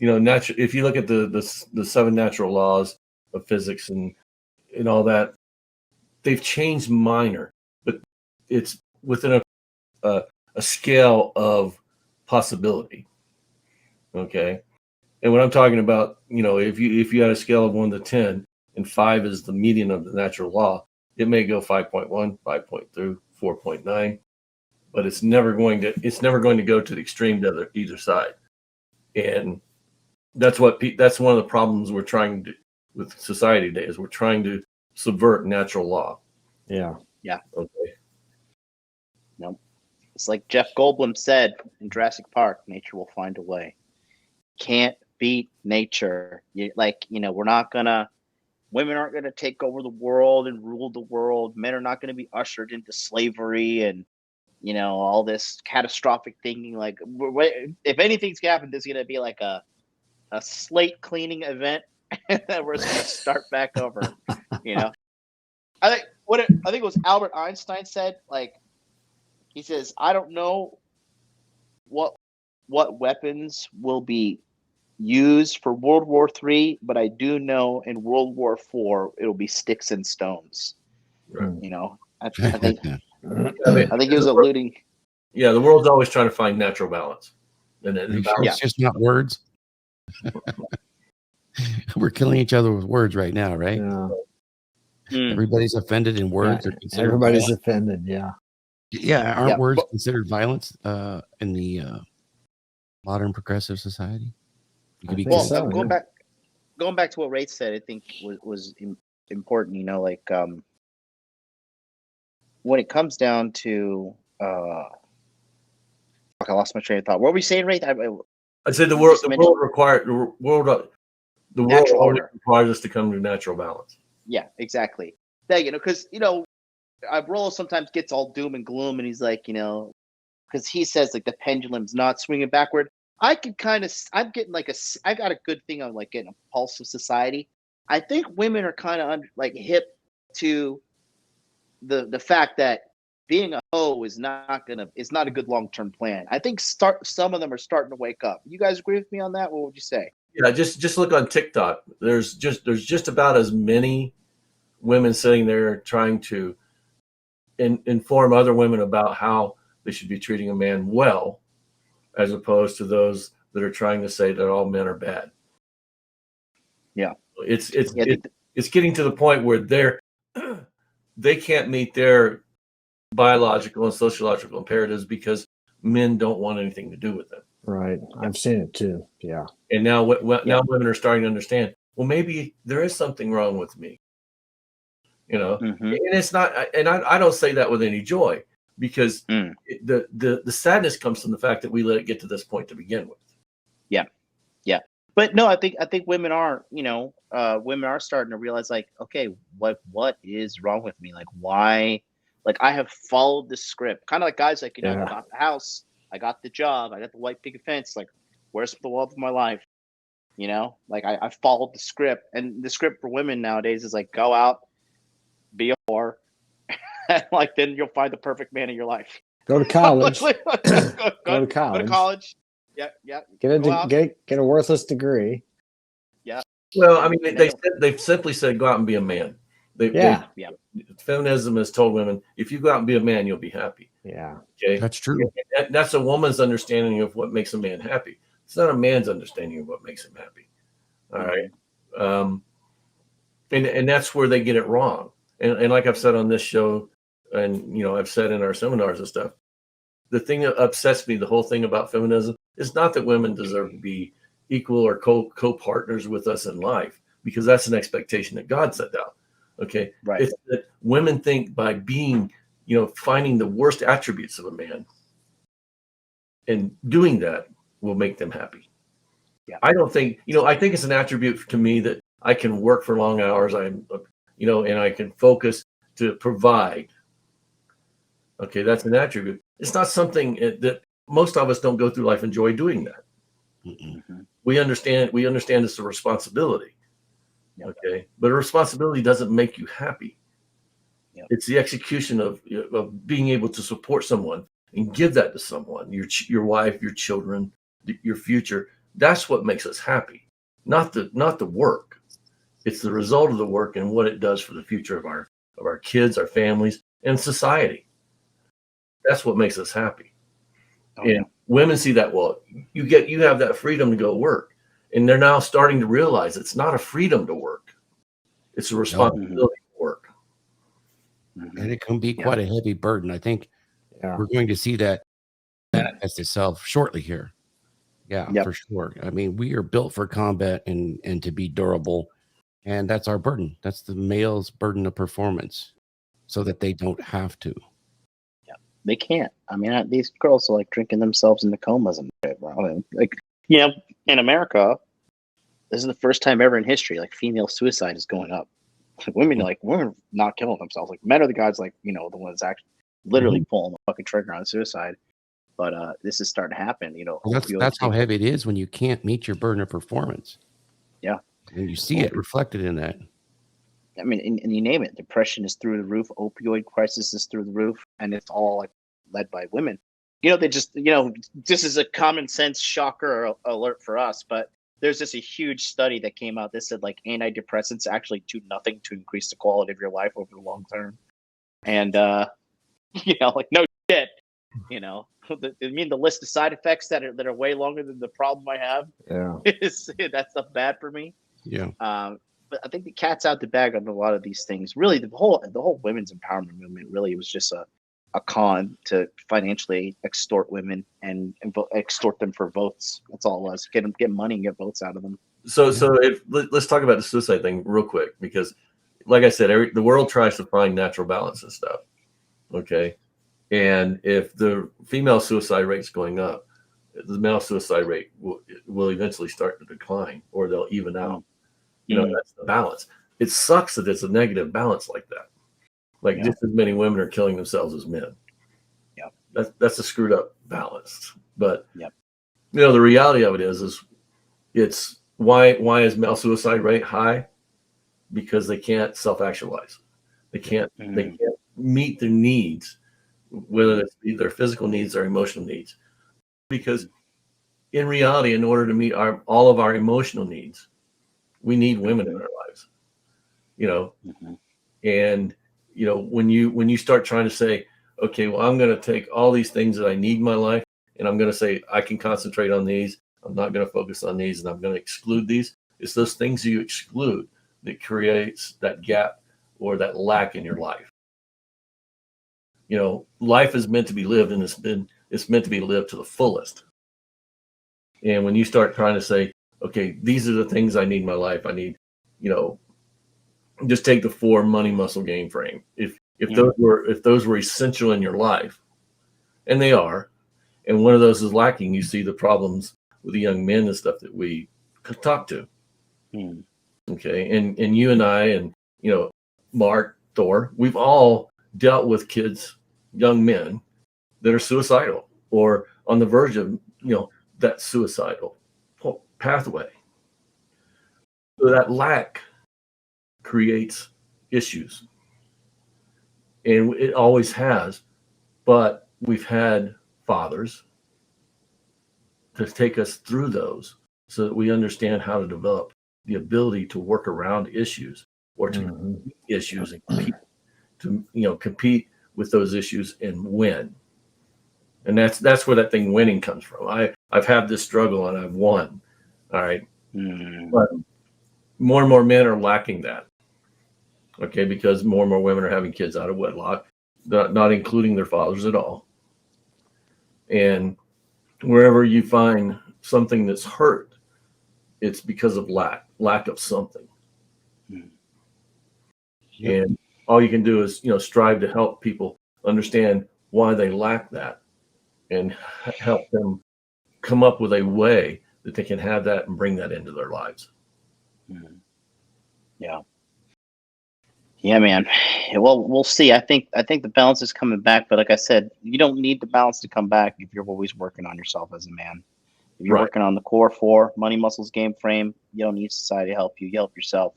natural. If you look at the 7 natural laws of physics and all that, they've changed minor, but it's within a scale of possibility. Okay. And what I'm talking about, if you had a scale of 1 to 10 and 5 is the median of the natural law, it may go 5.1, 5.2, 4.9, but it's never going to go to the extreme to either side. And that's one of the problems we're trying to with society today is we're trying to subvert natural law. Yeah. Okay. No, it's like Jeff Goldblum said in Jurassic Park: "Nature will find a way." Can't beat nature. Women aren't gonna take over the world and rule the world. Men are not gonna be ushered into slavery and all this catastrophic thinking. Like, if anything's gonna happen, there's gonna be like a slate cleaning event that we're just gonna start back over. I think it was Albert Einstein said. Like, he says, "I don't know what weapons will be used for World War III, but I do know in World War IV it'll be sticks and stones." Right. I think he was alluding. Yeah, the world's always trying to find natural balance, and it's just not words. We're killing each other with words right now, right? Yeah. Everybody's offended, and words are considered. Everybody's offended. Yeah. Yeah, aren't words considered violence in the modern progressive society? Going back to what Ray said, I think was important. When it comes down to, I lost my train of thought. What were we saying, Ray? I said the world always requires us to come to natural balance. Yeah, exactly. Yeah, because Rollo sometimes gets all doom and gloom, and he's like, because he says like the pendulum's not swinging backward. I got a good thing on like getting a pulse of society. I think women are kind of hip to the fact that being a hoe is not a good long-term plan. I think some of them are starting to wake up. You guys agree with me on that? What would you say? Yeah, just look on TikTok. There's just about as many women sitting there trying to inform other women about how they should be treating a man well, as opposed to those that are trying to say that all men are bad. Yeah, it's getting to the point where they can't meet their biological and sociological imperatives because men don't want anything to do with them. Right, I've seen it too. Yeah, and now women are starting to understand. Well, maybe there is something wrong with me. And it's not. And I don't say that with any joy. Because the sadness comes from the fact that we let it get to this point to begin with. Yeah. But no, I think women are, women are starting to realize like, okay, what is wrong with me? Like, why? Like, I have followed the script, kind of like guys like, I got the house, I got the job, I got the white picket fence. Like, where's the love of my life? Like I followed the script, and the script for women nowadays is like, go out, be a whore. Like, then you'll find the perfect man in your life. Go to college. Go to college. Yeah. Get a worthless degree. Yeah. Well, I mean, they've simply said go out and be a man. Feminism has told women, if you go out and be a man, you'll be happy. Yeah. Okay. That's true. That's a woman's understanding of what makes a man happy. It's not a man's understanding of what makes him happy. All right. And that's where they get it wrong. And like I've said on this show, and I've said in our seminars and stuff, the thing that upsets me, the whole thing about feminism, is not that women deserve to be equal or co-partners with us in life, because that's an expectation that God set out. Okay, right? It's that women think by being, finding the worst attributes of a man and doing that will make them happy. Yeah, I don't think, I think it's an attribute to me that I can work for long hours. And I can focus to provide. Okay, that's an attribute. It's not something that most of us don't go through life enjoy doing that. Mm-hmm. We understand it's a responsibility. Yep. Okay, but a responsibility doesn't make you happy. Yep. It's the execution of being able to support someone and give that to someone, your wife, your children, your future. That's what makes us happy, not the work. It's the result of the work and what it does for the future of our kids, our families, and society. That's what makes us happy. And women see that. Well, you have that freedom to go work, and they're now starting to realize it's not a freedom to work; it's a responsibility to work. And it can be quite a heavy burden. I think we're going to see that manifest itself shortly here. Yeah, for sure. I mean, we are built for combat and to be durable, and that's our burden. That's the male's burden of performance, so that they don't have to. They can't. I mean, these girls are like drinking themselves into comas and shit, bro. Like, in America, this is the first time ever in history, like, female suicide is going up. Like, women are not killing themselves. Like, men are the guys, like, the ones actually literally pulling the fucking trigger on suicide. But this is starting to happen. Well, that's how heavy it is when you can't meet your burden of performance. Yeah, and you see it reflected in that. I mean, and you name it. Depression is through the roof. Opioid crisis is through the roof, and it's all like led by women. They just, this is a common sense shocker alert for us, but there's just a huge study that came out that said, like, antidepressants actually do nothing to increase the quality of your life over the long term. And, like, no shit, the list of side effects that are way longer than the problem I have. Yeah. That's not bad for me. Yeah. But I think the cat's out the bag on a lot of these things. Really, the whole women's empowerment movement really was just a con to financially extort women and extort them for votes. That's all it was. Get money and get votes out of them. So let's talk about the suicide thing real quick, because, like I said, the world tries to find natural balance and stuff. Okay, and if the female suicide rate's going up, the male suicide rate will eventually start to decline, or they'll even out. That's the balance. It sucks that it's a negative balance like that. Like, just as many women are killing themselves as men. Yeah, that's a screwed up balance. But the reality of it is it's why is male suicide rate high? Because they can't self-actualize. They can't meet their needs, whether it's their physical needs or emotional needs. Because in reality, in order to meet all of our emotional needs, we need women in our lives. And when you start trying to say, okay, well, I'm going to take all these things that I need in my life, and I'm going to say I can concentrate on these. I'm not going to focus on these, and I'm going to exclude these. It's those things you exclude that creates that gap or that lack in your life. Life is meant to be lived, and it's meant to be lived to the fullest. And when you start trying to say, okay, these are the things I need in my life. I need, just take the 4 money, muscle, game frame. If those were essential in your life, and they are, and one of those is lacking, you see the problems with the young men and stuff that we could talk to. Okay, and you and I and Mark, Thor, we've all dealt with kids, young men that are suicidal or on the verge of that suicidal pathway. So that lack creates issues, and it always has. But we've had fathers to take us through those so that we understand how to develop the ability to work around issues or to meet issues and compete with those issues and win. And that's where that thing winning comes from. I've had this struggle and I've won. All right. But more and more men are lacking that. Okay, because more and more women are having kids out of wedlock, not including their fathers at all. And wherever you find something that's hurt, it's because of lack of something. And all you can do is strive to help people understand why they lack that, and help them come up with a way that they can have that and bring that into their lives. Yeah, man. Well, we'll see. I think the balance is coming back, but like I said, you don't need the balance to come back if you're always working on yourself as a man. If you're working on the core 4, money, muscles, game frame, you don't need society to help you. You help yourself.